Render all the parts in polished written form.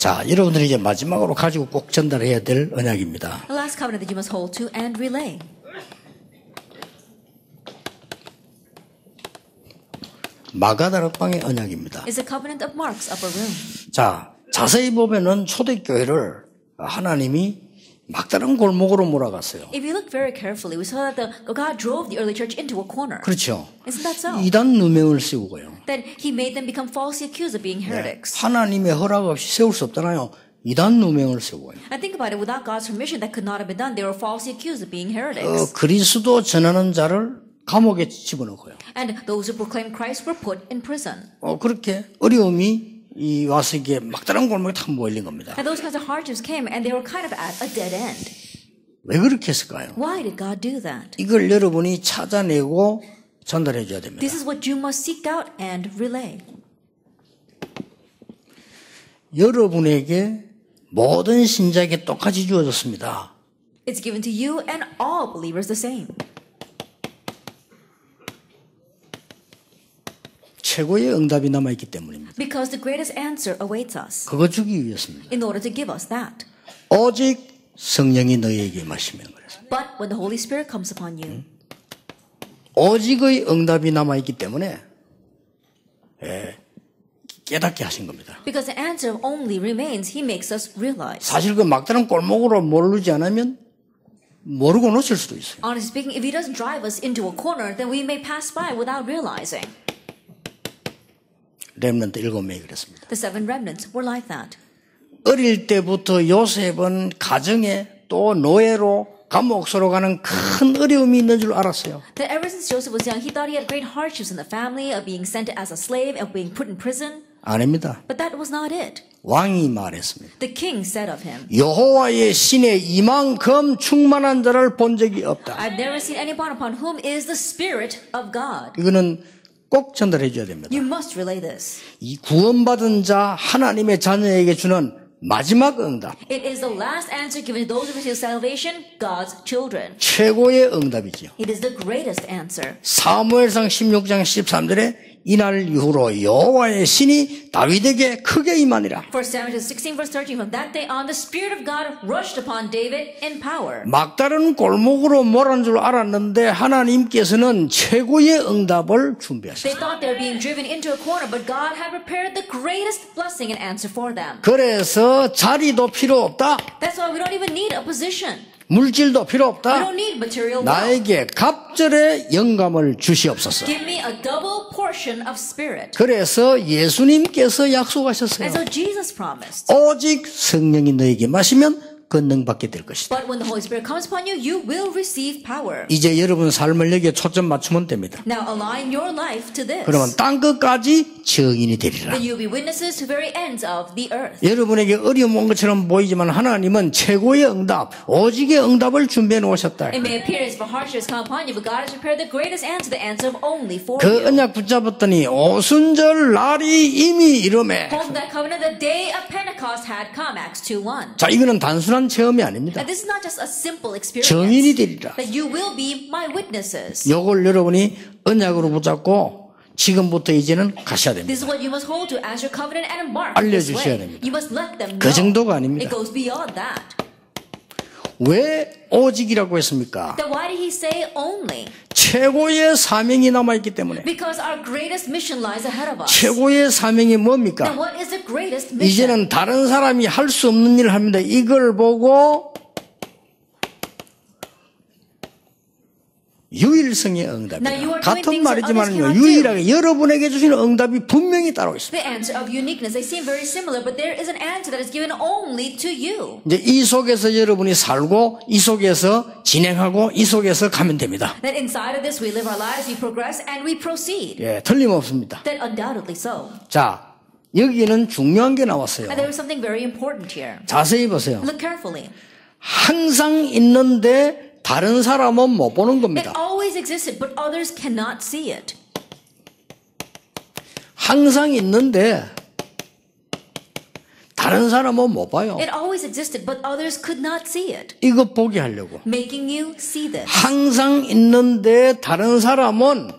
자, 여러분들이 이제 마지막으로 가지고 꼭 전달해야 될 언약입니다. The last covenant that you must hold to and relay 마가다락방의 언약입니다. is the covenant of Mark's upper room. 자, 자세히 보면은 초대교회를 하나님이 막다른 골목으로 몰아갔어요. If you look very carefully, we saw that God drove the early church into a corner. 그렇죠. Isn't that so? 이단 누명을 씌우고요. That he made them become falsely accused of being heretics. 하나님의 허락 없이 세울 수 없잖아요. 이단 누명을 세우고요. And think about it, without God's permission, that could not have been done. They were falsely accused of being heretics. 그리스도 전하는 자를 감옥에 집어넣고요. And those who proclaimed Christ were put in prison. 그렇게 어려움이 와서 이게 막다른 골목에 탁 모일린 겁니다. And those kinds of hardships came, and they were kind of at a dead end. 왜 그렇게 했을까요? Why did God do that? 이걸 여러분이 찾아내고 전달해 줘야 됩니다. This is what you must seek out and relay. 여러분에게 모든 신자에게 똑같이 주어졌습니다. It's given to you and all believers the same. 최고의 응답이 남아있기 때문입니다. Because the greatest answer awaits us. 그거 주기 위해서입니다. In order to give us that. 오직 성령이 너희에게 임하시면 그래서. But when the Holy Spirit comes upon you. 오직의 응답이 남아있기 때문에 깨닫게 하신 겁니다. Because the answer only remains, He makes us realize. 사실 그 막다른 골목으로 모르지 않으면 모르고 놓칠 수도 있어요. Honestly speaking, if He doesn't drive us into a corner, then we may pass by without realizing. 렘넌트 7명이 그랬습니다. The 7 remnants were like that. 어릴 때부터 요셉은 가정에 또 노예로 감옥소로 가는 큰 어려움이 있는 줄 알았어요. That ever since Joseph was young, he thought he had great hardships in the family, of being sent as a slave, of being put in prison. 아닙니다. But that was not it. 왕이 말했습니다. The king said of him, 여호와의 신에 이만큼 충만한 자를 본 적이 없다. I've never seen anyone upon whom is the Spirit of God. 이거는 꼭 전달해 줘야 됩니다. You must relay this. 이 구원받은 자 하나님의 자녀에게 주는 마지막 응답. It is the last answer given to those who receive salvation, God's children. 최고의 응답이지요. It is the greatest answer. 사무엘상 16장 13절에 이날 이후로 여호와의 신이 다윗에게 크게 임하니라. 1 Samuel 16 verse 13, from that day on the Spirit of God rushed upon David in power. 막다른 골목으로 몰아는 줄 알았는데 하나님께서는 최고의 응답을 준비하셨어요. They thought they were being driven into a corner, but God had prepared the greatest blessing and answer for them. 그래서 자리도 필요 없다. That's why we don't even need a position. 물질도 필요 We 없다. don't need material wealth. 나에게 갑절의 영감을 주시옵소서. Give me a double portion of spirit. 그래서 예수님께서 And 약속하셨어요. so Jesus promised. 오직 성령이 너에게 마시면 권능받게 될 것이다. But when the Holy Spirit comes upon you, you will receive power. 이제 여러분 삶을 여기에 초점 맞추면 됩니다. Now align your life to this. 그러면 땅 끝까지 증인이 되리라. Then you will be witnesses to very ends of the earth. 여러분에게 어려움 온 것처럼 보이지만 하나님은 최고의 응답, 오직의 응답을 준비해 놓으셨다. It may appear as if a hardship has come upon you, but God has prepared the greatest answer, the answer of only for 그 you. 언약 붙잡았더니 오순절 날이 이미 이름에. Hold that covenant, the day of Pentecost had come, Acts 2:1. 자, 이거는 단순한 체험이 아닙니다. And this is not just a simple experience. 증인이 되리라. That you will be my witnesses. 요걸 여러분이 언약으로 붙잡고 지금부터 이제는 가셔야 됩니다. This is what you must hold to as your covenant and mark this 알려주셔야 way. 됩니다. You must let them know. 그 정도가 아닙니다. It goes beyond that. 왜 오직이라고 했습니까? Then why did he say only? 최고의 사명이 남아있기 때문에. Because our greatest mission lies ahead of us. 최고의 사명이 뭡니까? Then what is the greatest mission? 이제는 다른 사람이 할 수 없는 일을 합니다. 이걸 보고 유일성의 응답이다. 같은 말이지만요, 유일하게 여러분에게 주시는 응답이 분명히 따로 있습니다. The answer of uniqueness, they seem very similar, but there is an answer that is given only to you. 이제 이 속에서 여러분이 살고 이 속에서 진행하고 이 속에서 가면 됩니다. That inside of this we live our lives, we progress, and we proceed. 예, 틀림없습니다. That undoubtedly so. 자, 여기는 중요한 게 나왔어요. And there is something very important here. 자세히 보세요. Look carefully. 항상 있는데 다른 사람은 못 보는 It 겁니다. always existed, but others cannot see it. 항상 있는데 다른 사람은 못 봐요. It always existed, but others could not see it. 이거 보게 하려고. Making you see this. 항상 있는데 다른 사람은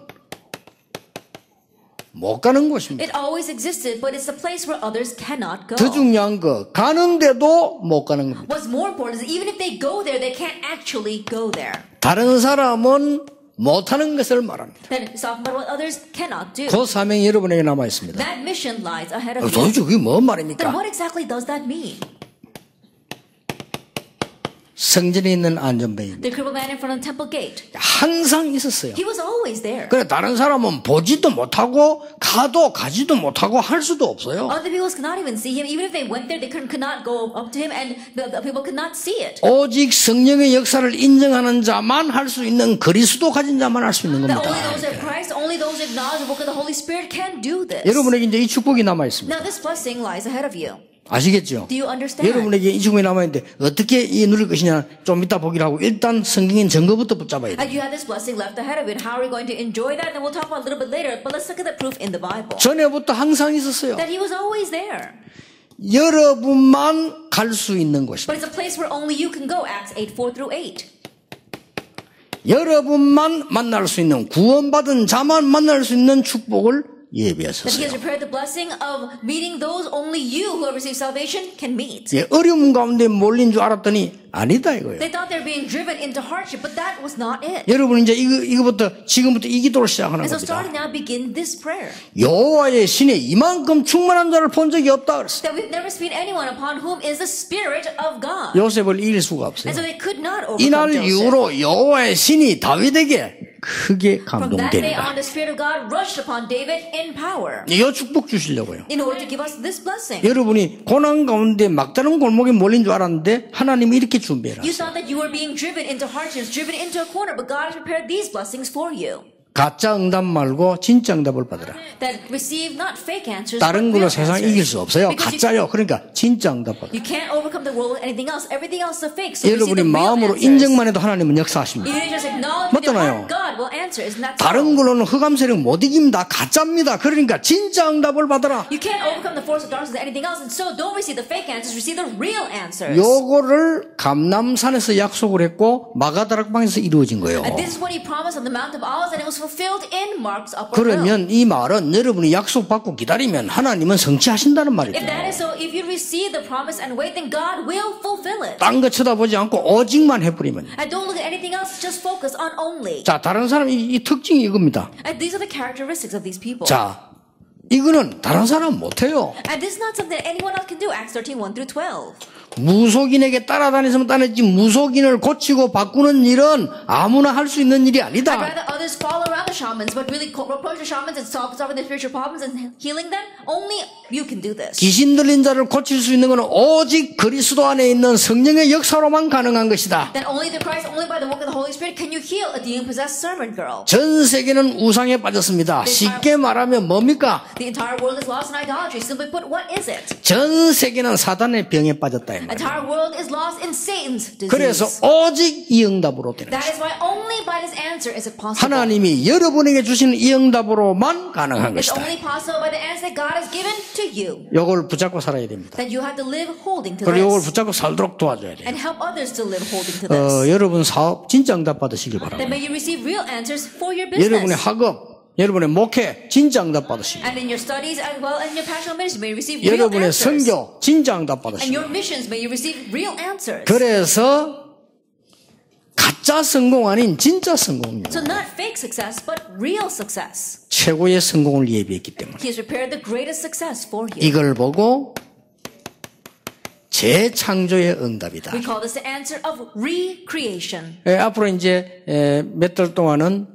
못 가는 곳입니다. It always existed, but it's a place where others cannot go. 더 중요한 거 가는데도 못 가는 겁니다. What's more important is even if they go there, they can't actually go there. 다른 사람은 못하는 것을 말합니다. Then it's talking about what others cannot do. 그 사명이 여러분에게 남아 있습니다. That mission lies ahead of you. 도대체 그게 뭔 Then 말입니까? what exactly does that mean? 성전에 있는 안전뱅입니다. The crippled man in front of the temple gate. 항상 있었어요. He was always there. 그래 다른 사람은 보지도 못하고 가지도 못하고 할 수도 없어요. Other people could not even see him. Even if they went there, they could not go up to him, and the people could not see it. 오직 성령의 역사를 인정하는 자만 할 수 있는 그리스도 가진 자만 할 수 있는 That 겁니다. only those of Christ, only those who acknowledge the work of the Holy Spirit can do this. 여러분에게 이제 이 축복이 남아 있습니다. Now this blessing lies ahead of you. 아시겠죠? Do you understand? 여러분에게 이 축복이 남아 있는데 어떻게 이 누릴 것이냐 좀 이따 보기로 하고 일단 성경인 증거부터 붙잡아야 돼요. And you have this blessing left ahead of you. How are we going to enjoy that? And we'll talk about it a little bit later. But let's look at the proof in the Bible. 전에부터 항상 있었어요. That he was always there. 여러분만 갈 수 있는 곳입니다. But it's a place where only you can go. Acts 8:4-8. 여러분만 만날 수 있는 구원받은 자만 만날 수 있는 축복을 That he has 예비했었어요. prepared the blessing of meeting those only you who have received salvation can meet. 예, 어려움 가운데 몰린 줄 알았더니 아니다 이거예요. They thought they were being driven into hardship, but that was not it. 여러분 이제 이거부터 지금부터 이 기도를 시작하는 And so 겁니다. starting now, begin this prayer. 여호와의 신에 이만큼 충만한 자를 본 적이 없다 그랬어요. That we've never seen anyone upon whom is the Spirit of God. 요셉을 이길 수가 없어요. And so they could not 이날 overcome Joseph. 이후로 여호와의 신이 다윗에게 크게 From that day 감동됩니다. on, the Spirit of God rushed upon David in power 이 축복 주시려고요. in order to give us this blessing. 여러분이 고난 가운데 막다른 골목에 몰린 줄 알았는데 하나님이 이렇게 준비해라. You thought that you were being driven into hardships, driven into a corner, but God has prepared these blessings for you. 가짜 응답 말고 진짜 응답을 받으라. That receive not fake answers, 다른 but 걸로 real 세상 answers. 이길 수 없어요. Because 가짜요. 그러니까 진짜 응답 받으라. you can't overcome the world with anything else. Everything else is fake. So receive 여러분이 the real 마음으로 answers. 인정만 해도 하나님은 역사하십니다. You just acknowledge with your 맞잖아요. heart, God will answer. Isn't that 다른 so? 걸로는 흑암 세력 못 이깁니다. 가짜입니다. 그러니까 진짜 응답을 받으라. You can't overcome the force of darkness with anything else, and so don't receive the fake answers. Receive the real answers. 요거를 감남산에서 약속을 했고 마가다락방에서 이루어진 거예요. And this is what he promised on the Mount of Olives, and it was fulfilled in Mark's upper room. 그러면 이 말은 여러분이 약속받고 기다리면 하나님은 성취하신다는 If 말이죠. that is so, if you receive the promise and wait, then God will fulfill it. 딴 거 쳐다보지 않고 오직만 해버리면. And don't look at anything else, just focus on only. 자, 다른 사람 이 특징이 이겁니다. And these are the characteristics of these people. 자, 이거는 다른 사람 못해요. And this is not something that anyone else can do. Acts 13:1-12. 무속인에게 따라다니면 따르지 무속인을 고치고 바꾸는 일은 아무나 할 수 있는 일이 I'd 아니다. rather others follow around the shamans, but really approach the shamans and solving their spiritual problems and healing them. Only you can do this. 귀신 들린 자를 고칠 수 있는 것은 오직 그리스도 안에 있는 성령의 역사로만 가능한 것이다. That only through Christ, only by the work of the Holy Spirit can you heal a demon-possessed servant girl. 전 세계는 우상에 빠졌습니다. 쉽게 말하면 뭡니까? The entire world is lost in idolatry. Simply put, what is it? 전 세계는 사단의 병에 빠졌다 이 The 말이에요. entire world is lost in Satan's disease. 그래서 오직 이 응답으로 되는 That 것이다. is why only by this answer is it possible. 하나님이 여러분에게 주시는 이 응답으로만 가능한 It's 것이다. only possible by the answer that God has given to you. 이걸 붙잡고 살아야 됩니다. That you have to live holding to 그리고 이걸 this. 붙잡고 살도록 도와줘야 돼요. And help others to live holding to this. 여러분 사업 진짜 응답 받으시길 That 바랍니다. may you receive real answers for your 여러분의 business. 학업, 여러분의 목회 진짜 응답 받으시길 And in your studies as well as in your pastoral ministry, may you receive real 여러분의 answers. 선교 진짜 응답 And 받으시길 your missions, may you receive real answers. 그래서 가짜 성공 아닌 진짜 성공입니다. So not fake success, but real success. 최고의 성공을 예비했기 때문에 He has prepared the greatest success for you. 이걸 보고 재창조의 응답이다. We call this the answer of recreation. 앞으로 이제 몇 달 동안은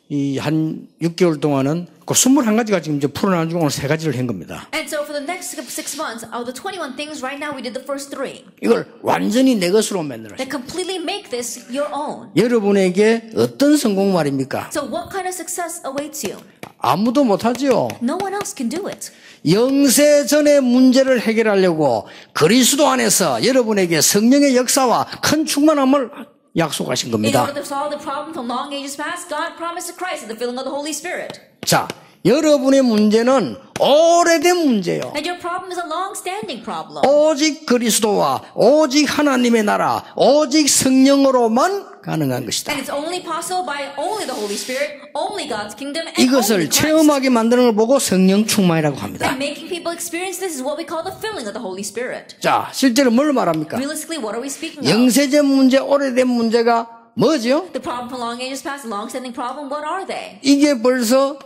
이 한 6개월 동안은 그 21가지가 지금 이제 풀어나가지고 오늘 3가지를 한 겁니다. And so for the next 6 months, out of the 21 things right now, we did the first 3. 이걸 완전히 내 것으로 만들어요. That completely make this your own. 여러분에게 어떤 성공 말입니까? So what kind of success awaits you? 아무도 못하죠. No one else can do it. 영세전의 문제를 해결하려고 그리스도 안에서 여러분에게 성령의 역사와 큰 충만함을 약속하신 In 겁니다. order to solve the problem from long ages past, God promised to Christ the filling of the Holy Spirit. 자, 여러분의 문제는 오래된 문제예요. And your problem is a long-standing problem. 오직 그리스도와 오직 하나님의 나라, 오직 성령으로만 가능한 것이다. And it's only possible by only the Holy Spirit, only God's kingdom, and 이것을 only Christ. 체험하게 만드는 걸 보고 성령 충만이라고 합니다. And making people experience this is what we call the filling of the Holy Spirit. 자, 실제로 뭘 말합니까? Realistically, what are we speaking of? 영세전 문제, 오래된 문제가 뭐죠? The problem from long ages past, the long-standing problem, what are they? 이게 벌써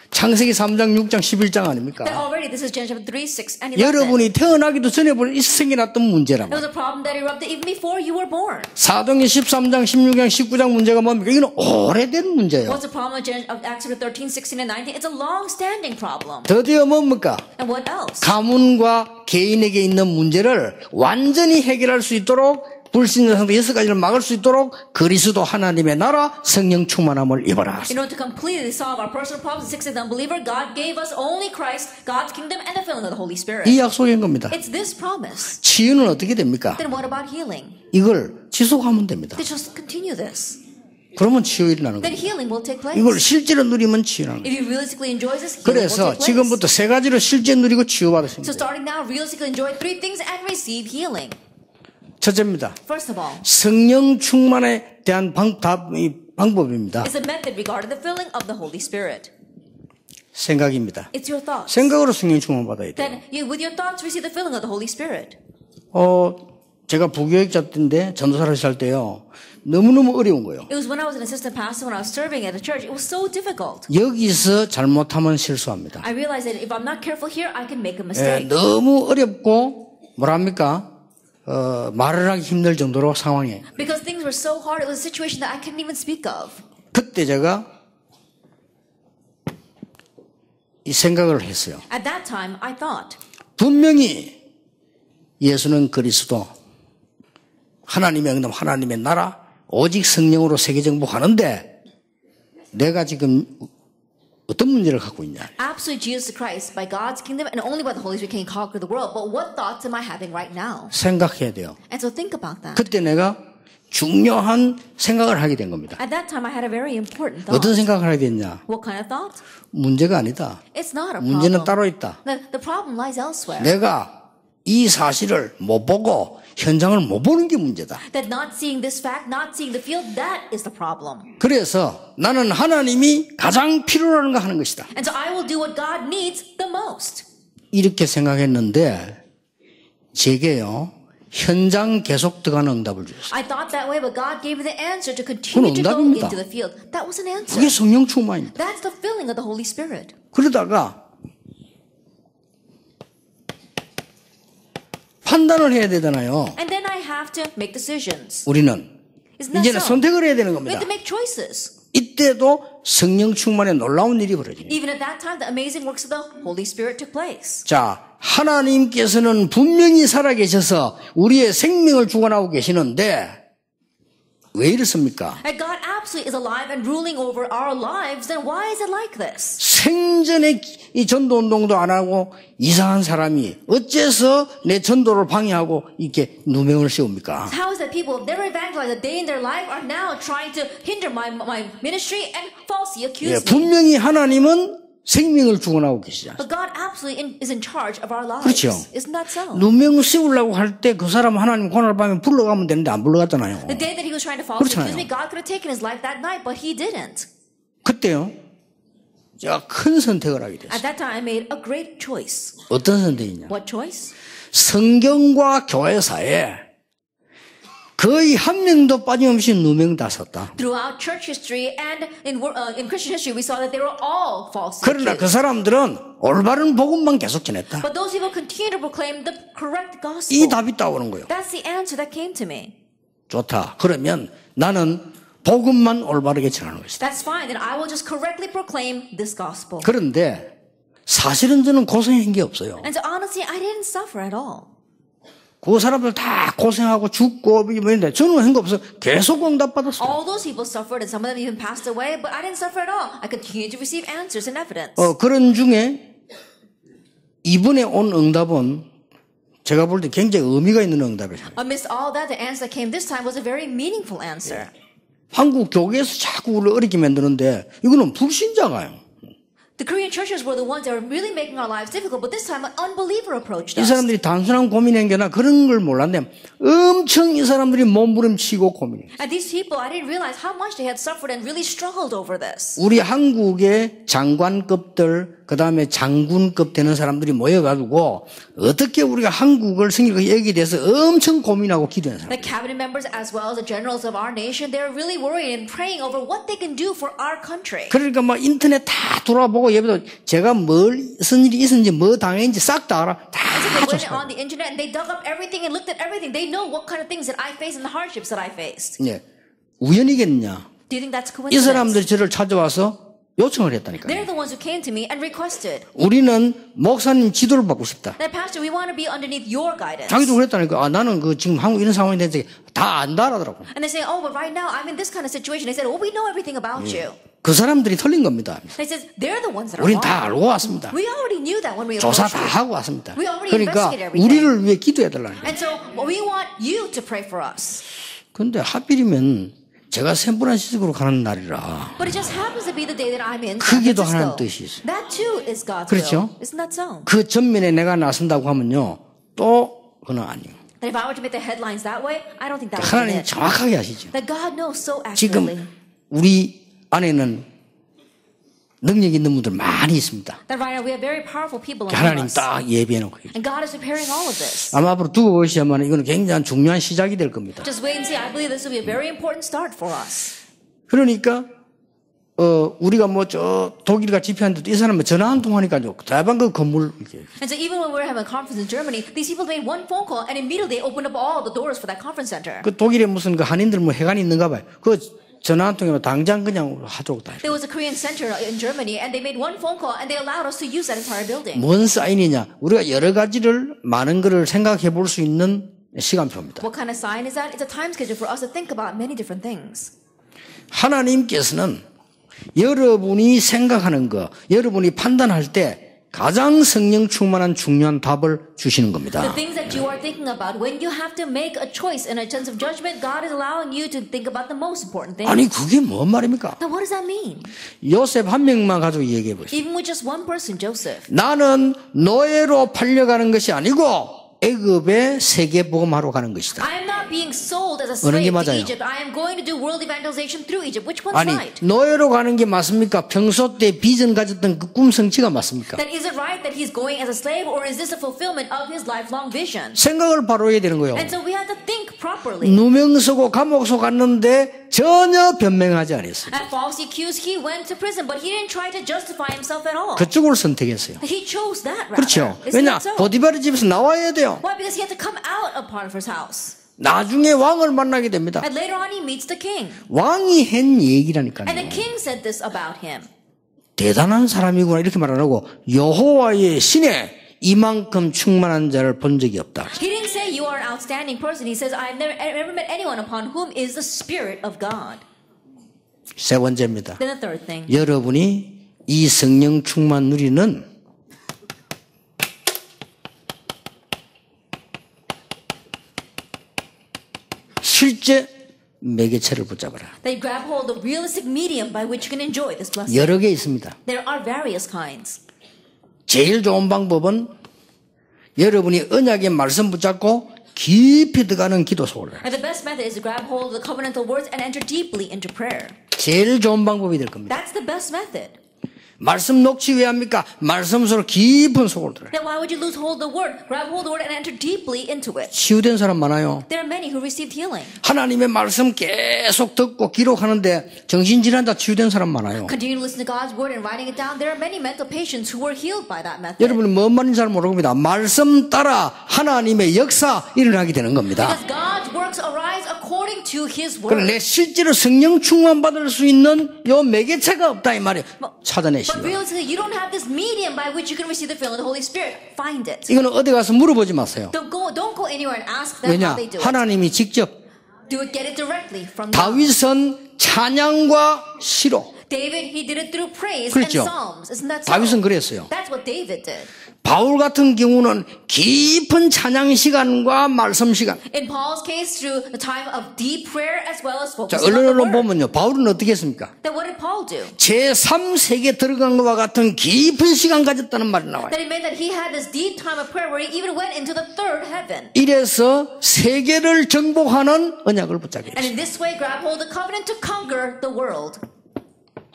창세기 3장, 6장, 11장 아닙니까? That already, this is Genesis 3, 6, and 11. 여러분이 태어나기도 전에 생겨났던 문제란 It was 말이에요. a problem that erupted even before you were born. 사도행전 13장, 16장, 19장 문제가 뭡니까? 이건 오래된 문제예요. What's the problem of Acts 13, 16, and 19? It's a long-standing problem. 드디어 뭡니까? And what else? 가문과 개인에게 있는 문제를 완전히 해결할 수 있도록 불신자 상태 6가지를 막을 수 있도록 그리스도 하나님의 나라 성령 충만함을 입어라. In order to completely solve our personal problems, the 6th unbeliever, God gave us only Christ, God's kingdom, and the filling of the Holy Spirit. 이 약속인 겁니다. It's this promise. 치유는 어떻게 됩니까? Then what about healing? 이걸 지속하면 됩니다. They just continue this. 그러면 치유 일어나는 Then 겁니다. healing will take place. 이걸 실제로 누리면 치유라는 거예요. If you realistically enjoy this, healing will 그래서 take place. 지금부터 3가지로 실제 누리고 치유받으시면 So 돼요. starting now, realistically enjoy 3 things and receive healing. 첫째입니다. First of all, 성령 충만에 대한 방법입니다. it's a method regarding the filling of the Holy Spirit. 생각입니다. It's your thoughts. 생각으로 성령 충만 받아야 돼요. Then you, with your thoughts, receive the filling of the Holy Spirit. 제가 부교육자 때인데 전도사를 할 때요. 너무너무 어려운 거예요. It was when I was an assistant pastor, when I was serving at a church. It was so difficult. 여기서 잘못하면 실수합니다. I realized that if I'm not careful here, I can make a 예, mistake. 너무 어렵고 뭐랍니까? 말을 하기 힘들 정도로 상황에. Because things were so hard, it was a situation that I couldn't even speak of. 그때 제가 이 생각을 했어요. At that time, I thought, 분명히 예수는 그리스도, 하나님의 응답, 하나님의 나라, 오직 성령으로 세계 정복하는데 내가 지금 어떤 문제를 갖고 있냐? absolutely Jesus Christ, by God's kingdom and only by the Holy Spirit can conquer the world. But what thoughts am I having right now? 생각해야 돼요. And so think about that. 그때 내가 중요한 생각을 하게 된 겁니다. At that time, I had a very important thought. 어떤 생각을 하게 됐냐? What kind of thought? 문제가 아니다. It's not a 문제는 problem. 따로 있다. The problem lies elsewhere. 내가 이 사실을 못 보고 현장을 못 보는 게 문제다. That not seeing this fact, not seeing the field, that is the problem. 그래서 나는 하나님이 가장 필요로 하는 거 하는 것이다. And so I will do what God needs the most. 이렇게 생각했는데 제게요. 현장 계속 들어가는 응답을 주셨어요. I thought that way, but God gave me the answer to continue to go 응답입니다. into the field. That was an answer. 그게 성령 충만입니다. That's the filling of the Holy Spirit. 그러다가 판단을 해야 되잖아요. And then I have to make decisions. 우리는 Isn't that 이제는 so? 선택을 해야 되는 We 겁니다. have to make choices. 이때도 성령 충만의 놀라운 일이 벌어집니다. Even at that time, the amazing works of the Holy Spirit took place. 자, 하나님께서는 분명히 살아계셔서 우리의 생명을 주관하고 계시는데 왜 이렇습니까? And God absolutely is alive and ruling over our lives. Then why is it like this? 생전에 이 전도 운동도 안 하고 이상한 사람이 어째서 내 전도를 방해하고 이렇게 누명을 씌웁니까? How is that people who have never evangelized a day in their life are now trying to hinder my ministry and falsely accuse me? 분명히 하나님은 생명을 주관하고 계시잖아요. But God absolutely is in charge of our lives. 그렇죠. Isn't that so? 누명 씌우려고 할 때 그 사람 하나님 고난을 받으면 불러가면 되는데 안 불러갔잖아요. The day that he was trying to falsely 그렇잖아요. accuse me, God could have taken his life that night, but he didn't. 그때요. 제가 큰 선택을 하게 됐어요. At that time, I made a great choice. 어떤 선택이냐? What choice? 성경과 교회사에 거의 한 명도 빠짐없이 누명 다 썼다. Throughout church history and in Christian history, we saw that they were all falsely 그러나 그 accused. 사람들은 올바른 복음만 계속 전했다. But those people continue to proclaim the correct gospel. 이 답이 따오는 거예요. That's the answer that came to me. 좋다. 그러면 나는 복음만 올바르게 전하는 것이다. That's fine. Then I will just correctly proclaim this gospel. 그런데 사실은 저는 고생한 게 없어요. And so honestly, I didn't suffer at all. 그 사람들 다 고생하고 죽고 뭐인데 저는 한 거 없어. 계속 응답받았어요. All those people suffered and some of them even passed away, but I didn't suffer at all. I continued to receive answers and evidence. 그런 중에 이번에 온 응답은 제가 볼 때 굉장히 의미가 있는 응답이에요. Amidst all that, the answer that came this time was a very meaningful answer. 한국 교계에서 자꾸 우리를 어렵게 만드는데 이거는 불신자가요. The Korean Union churches were the ones that were really making our lives difficult, but this time an unbeliever approached 이 us. 사람들이 단순한 고민행겨나 그런 걸 몰랐는데 엄청 이 사람들이 몸부림치고 고민해. And these people, I didn't realize how much they had suffered and really struggled over this. 우리 한국의 장관급들 그다음에 장군급 되는 사람들이 모여가지고 어떻게 우리가 한국을 승리를 여기에 대해서 엄청 고민하고 기도하는 사람. The cabinet members as well as the generals of our nation, they're really worried and praying over what they can do for our country. 그러니까 막 인터넷 다 돌아보고 예배도 제가 무슨 일이 있었는지 뭐 당했는지 싹 다 알아. 다 They went 줬어요. on the internet and they dug up everything and looked at everything. They know what kind of things that I faced and the hardships that I faced. 예. 우연이겠냐? Do you think that's 이 coincidence? 사람들이 저를 찾아와서 요청을 했다니까요. They're the ones who came to me and requested. 우리는 목사님 지도를 받고 싶다. That pastor, we want to be underneath your guidance. 자기도 그랬다니까. 아, 나는 그 지금 한국 이런 상황이 되는데 다 안다라더라고. And they say, oh, but right now I'm in this kind of situation. They said, oh, we know everything about you. 그 사람들이 틀린 겁니다. They said, they're the ones that are 우린 wrong. 다 알고 왔습니다. We already knew that when we 조사 다 approached you. 하고 왔습니다. We already 그러니까 investigated everything. 우리를 위해 기도해 달라는 거예요. And so we want you to pray for us. 그런데 하필이면 제가 샌프란시스코로 가는 날이라 But it just happens to be the day that I'm in San 그게도 Francisco. 하나님 뜻이 있어요. That too is God's 그렇죠? will. Isn't that so? 그 전면에 내가 나선다고 하면요. 또 그건 아니에요. That if I were to make the headlines that way, I don't think that would be 하나님 it. 정확하게 아시죠. That God knows so accurately. 지금 우리 안에는 능력 있는 분들 많이 있습니다. That right now we have very powerful people among 하나님 us. 딱 예비해놓고 And God is preparing all of this. 아마 앞으로 두고 보시면 이거는 굉장히 중요한 시작이 될 겁니다. Just wait and see. I believe this will be a very important start for us. 그러니까 우리가 뭐 저 독일과 집회하는데도 이 사람은 전화 한 통하니까요. 대방 그 건물 이렇게. And so even when we were having a conference in Germany, these people made one phone call and immediately opened up all the doors for that conference center. 그 독일에 무슨 그 한인들 뭐 해관이 있는가 봐요. 그 전화 한 통이면 당장 그냥 하도록 다. There was a Korean center in Germany and they made one phone call and they allowed us to use that entire building. 뭔 사인이냐? 우리가 여러 가지를 많은 거를 생각해 볼 수 있는 시간표입니다. What kind of sign is that? It's a time schedule for us to think about many different things. 하나님께서는 여러분이 생각하는 거, 여러분이 판단할 때 가장 성령 충만한 중요한 답을 주시는 겁니다. The things that you are thinking about, when you have to make a choice in a sense of judgment, God is allowing you to think about the most important things. 아니 그게 뭔 말입니까? Now what does that mean? 요셉 한 명만 가지고 얘기해 보시죠. Even with just one person, Joseph. 나는 노예로 팔려가는 것이 아니고 애굽에 세계복음하러 가는 것이다. I am not being sold as a 어느 게 slave to 맞아요? Egypt. I am going to do world evangelization through Egypt. Which one's 아니 right? 노예로 가는 게 맞습니까? 평소 때 비전 가졌던 그 꿈 성취가 맞습니까? Then is it right that he's going as a slave, or is this a fulfillment of his lifelong vision? 생각을 바로 해야 되는 거예요. And so we have to think properly. 누명 쓰고 감옥소 갔는데 전혀 변명하지 않았어요. At falsely accused, he went to prison, but he didn't try to justify himself at all. 그쪽을 선택했어요. He chose that rather. 그렇죠. Isn't 왜냐? that so? 보디바르 집에서 나와야 돼요. Why? Because he had to come out of Potiphar's house. 나중에 왕을 만나게 됩니다. And later on, he meets the king. 왕이 한 얘기라니까요. And the king said this about him. 대단한 사람이구나 이렇게 말 안 하고 여호와의 신에 이만큼 충만한 자를 본 적이 없다. He didn't say you are an outstanding person. He says, I've never met anyone upon whom is the Spirit of God. 세 번째입니다. Then the third thing. 여러분이 이 성령 충만 누리는 실제 매개체를 붙잡아라. They grab hold of realistic medium by which you can enjoy this blessing. 여러 개 있습니다. There are various kinds. 제일 좋은 방법은 여러분이 언약의 말씀 붙잡고 깊이 들어가는 기도 속으로. And the best method is to grab hold of the covenantal words and enter deeply into prayer. 제일 좋은 방법이 될 겁니다. That's the best method. 말씀 녹취 왜 합니까? 말씀 속으로 깊은 속으로 들어요. Then why would you lose hold of the word? Grab hold of the word and enter deeply into it. 치유된 사람 많아요. There are many who received healing. 하나님의 말씀 계속 듣고 기록하는데 정신질환자 치유된 사람 많아요. Continue to listen to God's word and writing it down. There are many mental patients who were healed by that method. 여러분이 뭔 말인지 잘 모르겠습니다. 말씀 따라 하나님의 역사 일어나게 되는 겁니다. Because God's works arise according to His 그럼 word. 내 실제로 성령 충만 받을 수 있는 요 매개체가 없다 이 말이에요. 찾아내시고. But realistically, you don't have this medium by which you can receive the filling of the Holy Spirit. Find it. 이거는 어디 가서 물어보지 마세요. Don't go anywhere and ask them 왜냐? how they do it. 하나님이 직접 Do it, get it directly from God. 다윗은 찬양과 시로 David, he did it through praise 그렇죠. and psalms. Isn't that so? 다윗은 그랬어요. That's what David did. 바울 같은 경우는 깊은 찬양 시간과 말씀 시간. In Paul's case, through the time of deep prayer as well as 자, focusing on the 언론으로 word. 보면요. 바울은 어떻게 했습니까? Then what did Paul do? 제3세계 들어간 것과 같은 깊은 시간 가졌다는 말이 나와요. That it meant that he had this deep time of prayer where he even went into the third heaven. 이래서 세계를 정복하는 언약을 붙잡게 And 됐어요. in this way, grab hold of the covenant to conquer the world.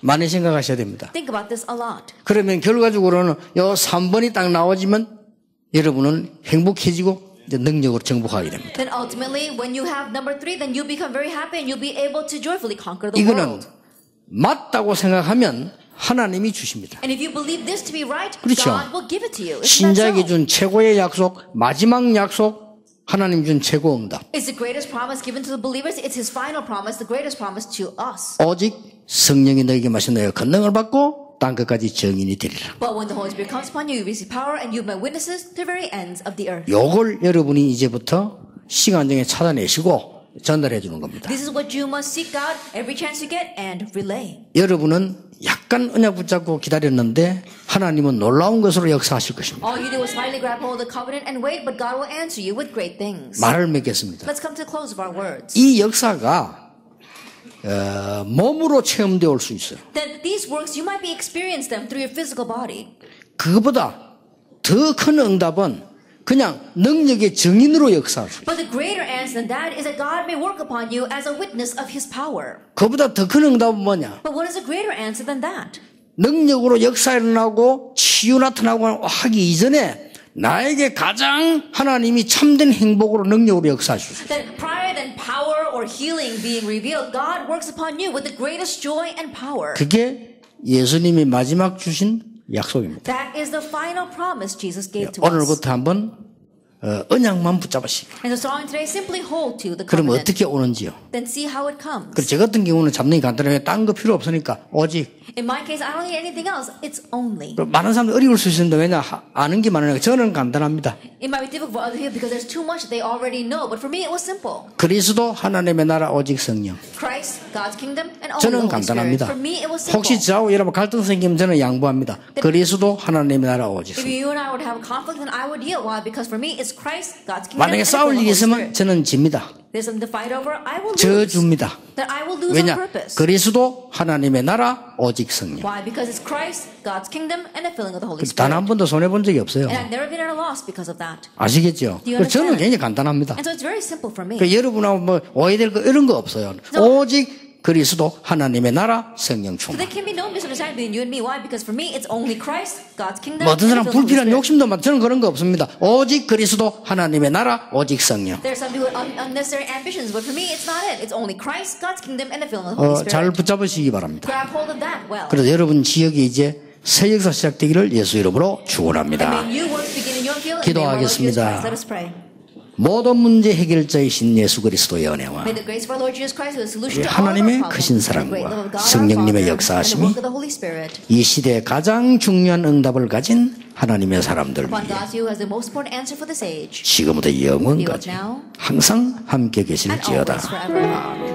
많이 생각하셔야 됩니다. Think about this a lot. 그러면 결과적으로는 요 3번이 딱 나오지만 여러분은 행복해지고 이제 능력으로 정복하게 됩니다. Then ultimately, when you have number 3, then you become very happy and you'll be able to joyfully conquer the 이거는 world. 맞다고 생각하면 하나님이 주십니다. And if you believe this to be right, 그렇죠. God will give it to you. Isn't that 신자에게 so? 준 최고의 약속, 마지막 약속, 하나님 준 최고 응답. It's the greatest promise given to the believers. It's his final promise, the greatest promise to us. 오직 성령이 너에게 마신 너의 권능을 받고 땅 끝까지 증인이 되리라. But when the Holy Spirit comes upon you, you receive power and you be witnesses to the very ends of the earth. 요걸 여러분이 이제부터 시간 중에 찾아내시고 전달해 주는 겁니다. This is what you must seek out every chance you get and relay. 여러분은 약간 언약 붙잡고 기다렸는데 하나님은 놀라운 것으로 역사하실 것입니다. All you do is finally grab hold of the covenant and wait, but God will answer you with great things. 말을 맺겠습니다. Let's come to the close of our words. 이 역사가 몸으로 체험되어 올 수 있어요. Then these works, you might be experiencing them through your physical body. 그거보다 더 큰 응답은 그냥 능력의 증인으로 역사할 수 있어요. But the greater answer than that is that God may work upon you as a witness of his power. 그보다 더 큰 응답은 뭐냐? But what is a greater answer than that? 능력으로 역사 일어나고 치유 나타나고 하기 이전에 나에게 가장 하나님이 참된 행복으로 능력으로 역사하실 수 있어요. That prior than power or healing being revealed, God works upon you with the greatest joy and power. 그게 예수님이 마지막 주신 약속입니다. That is the final promise Jesus gave to us. 오늘부터 한번 언약만 붙잡으시고 And so starting today, simply hold to the 그럼 covenant. 어떻게 오는지요? Then see how it comes. 그래서 저 같은 경우는 잡는 게 간단해요. 딴 거 필요 없으니까 오직 In my case, I don't need anything else. It's only. 많은 사람들이 어려울 수 있는데 왜냐 아는 게 많으니까 저는 간단합니다. It might be difficult for other people because there's too much that they already know. But for me, it was simple. 그리스도 하나님의 나라 오직 성령. Christ, God's kingdom, and only the 저는 Holy Spirit. 간단합니다. For me, it was simple. 혹시 저하고 여러분 갈등 생기면 저는 양보합니다. 그리스도 하나님의 나라 오직 If 성령. you and I would have a conflict, then I would yield. Why? Because for me, it's Christ, God's kingdom, 만약에 and the 싸울 Holy 일이 있으면 Spirit. 저는 집니다. There's something to fight over. I will lose. 저줍니다. That I will lose on 왜냐? purpose. 그리스도 하나님의 나라 오직 성령. Why? Because it's Christ, God's kingdom, and the filling of the Holy 단 Spirit. 한 번도 손해본 적이 없어요. And I've never been at a loss because of that. 아시겠죠? Do you understand? 저는 굉장히 간단합니다. And so it's very simple for me. 그 여러분하고 뭐 오해될 거 이런 거 없어요. 오직 그리스도 하나님의 나라 성령 So 충만. there can be no misunderstanding between you and me. Why? Because for me, it's only Christ, God's kingdom, 뭐 어떤 사람 and the filling of the 불필요한 Holy Spirit. 욕심도 많 저는 그런 거 없습니다. 오직 그리스도 하나님의 나라 오직 성령. There are some people with unnecessary ambitions, but for me, it's not it. It's only Christ, God's kingdom, and the filling of the Holy 잘 Spirit. 붙잡으시기 바랍니다. Grab hold of that well. 그래서 여러분 지역에 이제 새 역사 시작되기를 예수 이름으로 And 축원합니다. may new works begin in your field, and may our Lord Jesus 기도하겠습니다. Christ. Let us pray. 모든 문제 해결자이신 예수 그리스도의 은혜와 May the grace of our Lord Jesus Christ, who is the solution to all of 하나님의 our problems, 크신 and the great 사랑과 love of God, our 성령님의 Father, and the 역사하심이 work of the Holy Spirit, 이 시대에 가장 중요한 응답을 가진 하나님의 사람들 upon 위해 God's you as the most important answer for this age, 지금부터 영원까지 now, 항상 함께 and always 계실지어다. forever.